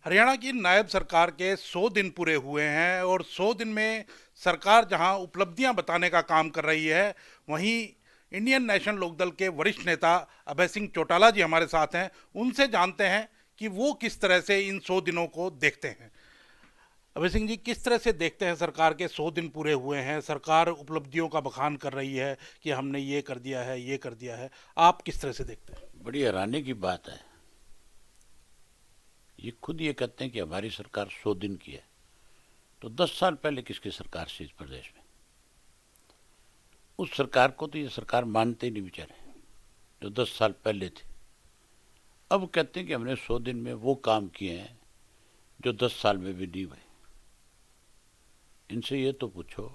हरियाणा की नायब सरकार के 100 दिन पूरे हुए हैं और 100 दिन में सरकार जहां उपलब्धियां बताने का काम कर रही है, वहीं इंडियन नेशनल लोकदल के वरिष्ठ नेता अभय सिंह चौटाला जी हमारे साथ हैं। उनसे जानते हैं कि वो किस तरह से इन 100 दिनों को देखते हैं। अभय सिंह जी, किस तरह से देखते हैं? सरकार के 100 दिन पूरे हुए हैं, सरकार उपलब्धियों का बखान कर रही है कि हमने ये कर दिया है, ये कर दिया है। आप किस तरह से देखते हैं? बड़ी हैरानी की बात है। ये खुद ये कहते हैं कि हमारी सरकार 100 दिन की है। तो 10 साल पहले किसकी सरकार थी इस प्रदेश में? उस सरकार को तो ये सरकार मानते ही नहीं बेचारे, जो 10 साल पहले थे। अब कहते हैं कि हमने 100 दिन में वो काम किए हैं जो 10 साल में भी नहीं हुए। इनसे ये तो पूछो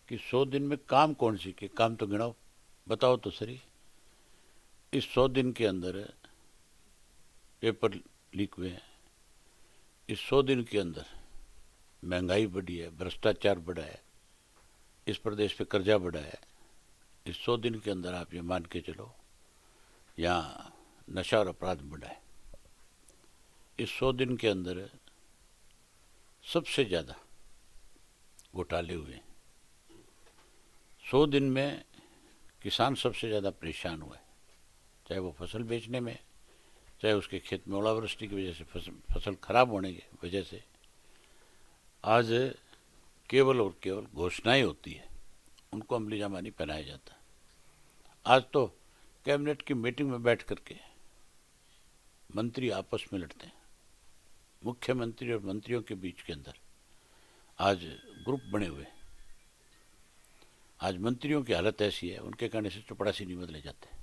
कि 100 दिन में काम कौन सी के काम तो गिनाओ, बताओ तो सही। इस 100 दिन के अंदर पेपर लीक हुए हैं। इस 100 दिन के अंदर महंगाई बढ़ी है, भ्रष्टाचार बढ़ा है, इस प्रदेश पे कर्जा बढ़ा है। इस 100 दिन के अंदर आप ये मान के चलो यहाँ नशा और अपराध बढ़ा है। इस 100 दिन के अंदर सबसे ज़्यादा घोटाले हुए। 100 दिन में किसान सबसे ज़्यादा परेशान हुआ है, चाहे वो फसल बेचने में, चाहे उसके खेत में ओलावृष्टि की वजह से फसल खराब होने की वजह से। आज केवल और केवल घोषणाएं होती है, उनको अमली जामानी पहनाया जाता है। आज तो कैबिनेट की मीटिंग में बैठ करके मंत्री आपस में लड़ते हैं। मुख्यमंत्री और मंत्रियों के बीच के अंदर आज ग्रुप बने हुए। आज मंत्रियों की हालत ऐसी है, उनके कहने से चपरासी नहीं बदले जाते।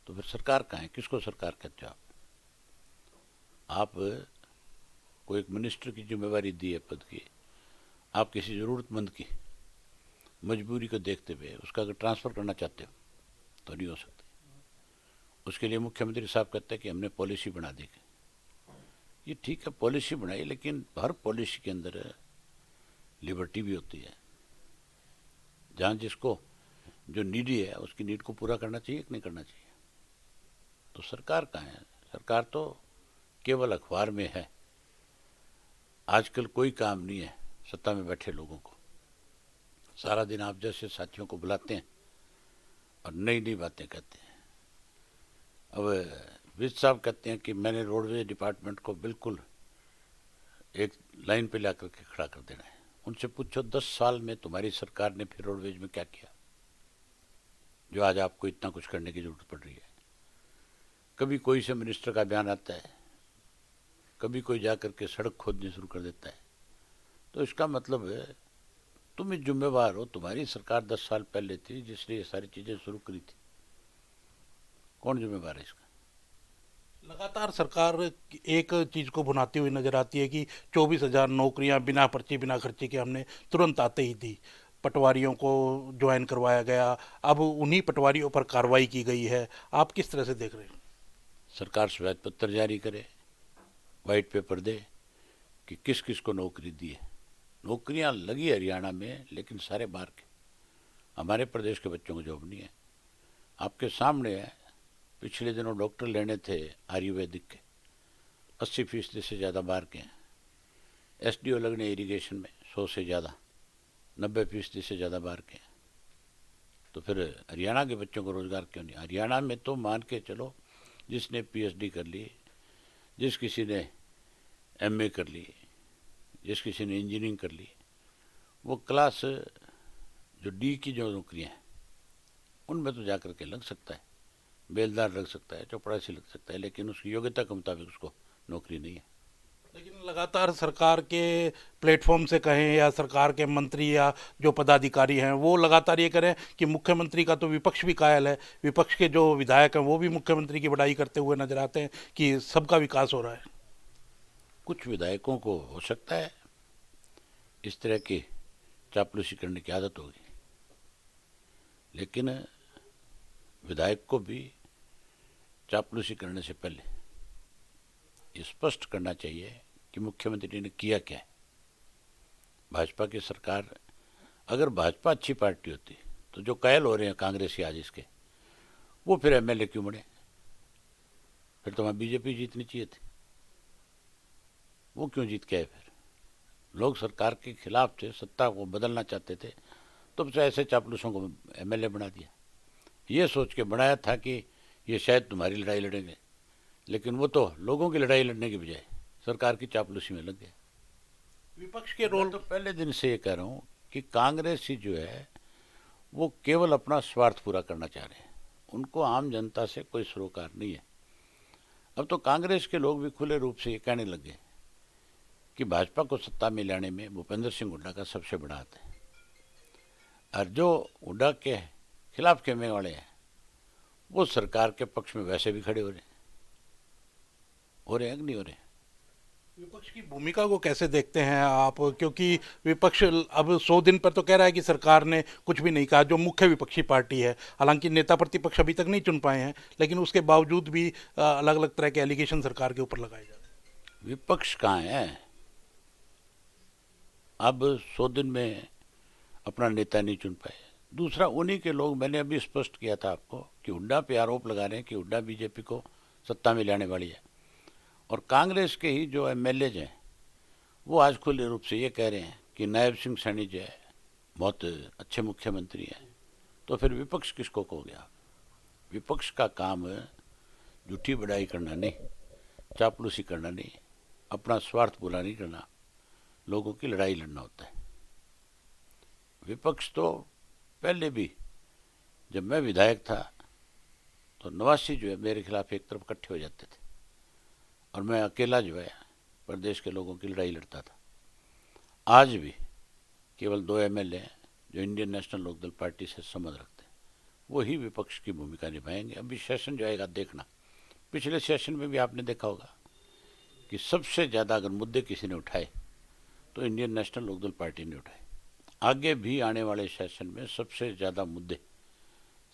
तो फिर सरकार कहाँ है? किसको सरकार कहते हो आप को एक मिनिस्टर की जिम्मेवारी दी है पद की। आप किसी ज़रूरतमंद की मजबूरी को देखते हुए उसका अगर ट्रांसफ़र करना चाहते हो तो नहीं हो सकता। उसके लिए मुख्यमंत्री साहब कहते हैं कि हमने पॉलिसी बना दी। ये ठीक है, पॉलिसी बनाई, लेकिन हर पॉलिसी के अंदर लिबर्टी भी होती है। जहाँ जिसको जो नीडी है उसकी नीड को पूरा करना चाहिए कि नहीं करना चाहिए। तो सरकार कहाँ है? सरकार तो केवल अखबार में है। आजकल कोई काम नहीं है सत्ता में बैठे लोगों को। सारा दिन आप जैसे साथियों को बुलाते हैं और नई नई बातें कहते हैं। अब विज साहब कहते हैं कि मैंने रोडवेज डिपार्टमेंट को बिल्कुल एक लाइन पे ला करके खड़ा कर देना है। उनसे पूछो 10 साल में तुम्हारी सरकार ने फिर रोडवेज में क्या किया जो आज आपको इतना कुछ करने की जरूरत पड़ रही है। कभी कोई से मिनिस्टर का बयान आता है, कभी कोई जाकर के सड़क खोदनी शुरू कर देता है। तो इसका मतलब है तुम ही जिम्मेवार हो। तुम्हारी सरकार 10 साल पहले थी जिसने ये सारी चीजें शुरू करी थी। कौन जिम्मेवार है इसका? लगातार सरकार एक चीज को भुनाती हुई नजर आती है कि 24,000 नौकरियां बिना पर्ची बिना खर्चे के हमने तुरंत आते ही दी। पटवारियों को ज्वाइन करवाया गया, अब उन्हीं पटवारियों पर कार्रवाई की गई है। आप किस तरह से देख रहे हैं? सरकार श्वेत पत्र जारी करे, वाइट पेपर दे कि किस किस को नौकरी दी है। नौकरियां लगी हरियाणा में, लेकिन सारे बाहर के। हमारे प्रदेश के बच्चों को जॉब नहीं है। आपके सामने है, पिछले दिनों डॉक्टर लेने थे आयुर्वेदिक के, 80% से ज़्यादा बाहर के हैं। एसडीओ लगने इरिगेशन में 100 से ज़्यादा, 90% से ज़्यादा बाहर के हैं। तो फिर हरियाणा के बच्चों को रोज़गार क्यों नहीं? हरियाणा में तो मान के चलो, जिसने पीएचडी कर ली, जिस किसी ने एमए कर ली, जिस किसी ने इंजीनियरिंग कर ली, वो क्लास जो डी की जो नौकरियां हैं उनमें तो जाकर के लग सकता है। बेलदार लग सकता है, चौपड़ासी लग सकता है, लेकिन उसकी योग्यता के मुताबिक उसको नौकरी नहीं है। लेकिन लगातार सरकार के प्लेटफॉर्म से कहें या सरकार के मंत्री या जो पदाधिकारी हैं वो लगातार ये करें कि मुख्यमंत्री का तो विपक्ष भी कायल है। विपक्ष के जो विधायक हैं वो भी मुख्यमंत्री की बड़ाई करते हुए नजर आते हैं कि सबका विकास हो रहा है। कुछ विधायकों को हो सकता है इस तरह की चापलूसी करने की आदत होगी, लेकिन विधायक को भी चापलूसी करने से पहले ये स्पष्ट करना चाहिए कि मुख्यमंत्री ने किया क्या है। भाजपा की सरकार, अगर भाजपा अच्छी पार्टी होती तो जो कायल हो रहे हैं कांग्रेसी आज इसके, वो फिर एमएलए क्यों बने? फिर तो वहाँ बीजेपी जीतनी चाहिए थी। वो क्यों जीत के आए? फिर लोग सरकार के खिलाफ थे, सत्ता को बदलना चाहते थे, तो ऐसे चापलूसों को एमएलए बना दिया। ये सोच के बनाया था कि ये शायद तुम्हारी लड़ाई लड़ेंगे, लेकिन वो तो लोगों की लड़ाई लड़ने की बजाय सरकार की चापलूसी में लग गए। विपक्ष के मैं रोल तो पहले दिन से ये कह रहा हूँ कि कांग्रेस ही जो है वो केवल अपना स्वार्थ पूरा करना चाह रहे हैं, उनको आम जनता से कोई सरोकार नहीं है। अब तो कांग्रेस के लोग भी खुले रूप से ये कहने लग गए कि भाजपा को सत्ता में लाने में भूपेंद्र सिंह हुड्डा का सबसे बड़ा हाथ है, और जो हुड्डा के खिलाफ कहने वाले हैं वो सरकार के पक्ष में वैसे भी खड़े हो रहे हैं कि नहीं हो रहे? विपक्ष की भूमिका को कैसे देखते हैं आप, क्योंकि विपक्ष अब 100 दिन पर तो कह रहा है कि सरकार ने कुछ भी नहीं कहा, जो मुख्य विपक्षी पार्टी है। हालांकि नेता प्रतिपक्ष अभी तक नहीं चुन पाए हैं, लेकिन उसके बावजूद भी अलग अलग तरह के एलिगेशन सरकार के ऊपर लगाए जा रहे हैं। विपक्ष कहाँ है? अब 100 दिन में अपना नेता नहीं चुन पाए। दूसरा, उन्हीं के लोग, मैंने अभी स्पष्ट किया था आपको कि हुड्डा पे आरोप लगा रहे हैं कि हुड्डा बीजेपी को सत्ता में लाने वाली है, और कांग्रेस के ही जो एमएलए हैं वो आज खुले रूप से ये कह रहे हैं कि नायब सिंह सैनी जो है बहुत अच्छे मुख्यमंत्री हैं। तो फिर विपक्ष किसको कहोगे आप? विपक्ष का काम झूठी बड़ाई करना नहीं, चापलूसी करना नहीं, अपना स्वार्थ पूरा नहीं करना, लोगों की लड़ाई लड़ना होता है। विपक्ष तो पहले भी, जब मैं विधायक था तो नवासी जो है मेरे खिलाफ एक तरफ इकट्ठे हो जाते थे, और मैं अकेला जो है प्रदेश के लोगों की लड़ाई लड़ता था। आज भी केवल 2 एमएलए हैं जो इंडियन नेशनल लोकदल पार्टी से संबंध रखते हैं, वो ही विपक्ष की भूमिका निभाएंगे। अभी सेशन जो आएगा देखना, पिछले सेशन में भी आपने देखा होगा कि सबसे ज़्यादा अगर मुद्दे किसी ने उठाए तो इंडियन नेशनल लोकदल पार्टी ने उठाए। आगे भी आने वाले सेशन में सबसे ज़्यादा मुद्दे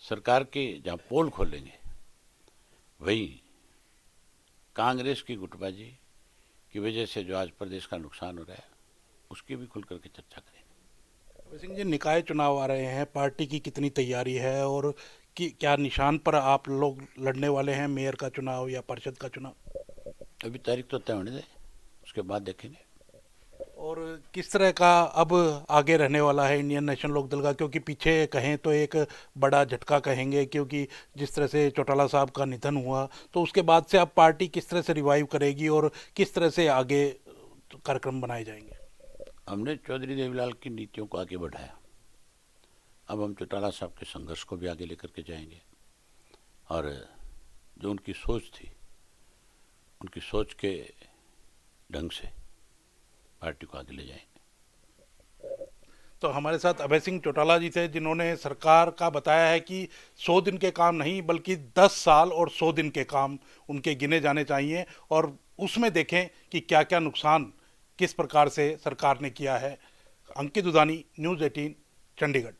सरकार के जहाँ पोल खोलेंगे, वही कांग्रेस की गुटबाजी की वजह से जो आज प्रदेश का नुकसान हो रहा है उसकी भी खुल करके चर्चा करेंगे। सिंह जी, निकाय चुनाव आ रहे हैं, पार्टी की कितनी तैयारी है, और क्या निशान पर आप लोग लड़ने वाले हैं, मेयर का चुनाव या परिषद का चुनाव? अभी तारीख तो तय होने दे, उसके बाद देखेंगे। और किस तरह का अब आगे रहने वाला है इंडियन नेशनल लोकदल का, क्योंकि पीछे कहें तो एक बड़ा झटका कहेंगे, क्योंकि जिस तरह से चौटाला साहब का निधन हुआ, तो उसके बाद से अब पार्टी किस तरह से रिवाइव करेगी और किस तरह से आगे कार्यक्रम बनाए जाएंगे? हमने चौधरी देवीलाल की नीतियों को आगे बढ़ाया, अब हम चौटाला साहब के संघर्ष को भी आगे लेकर के जाएंगे, और जो उनकी सोच थी, उनकी सोच के ढंग से पार्टी को आगे ले जाएंगे। तो हमारे साथ अभय सिंह चौटाला जी थे, जिन्होंने सरकार का बताया है कि 100 दिन के काम नहीं बल्कि 10 साल और 100 दिन के काम उनके गिने जाने चाहिए, और उसमें देखें कि क्या क्या नुकसान किस प्रकार से सरकार ने किया है। अंकित दुधानी, न्यूज़ 18, चंडीगढ़।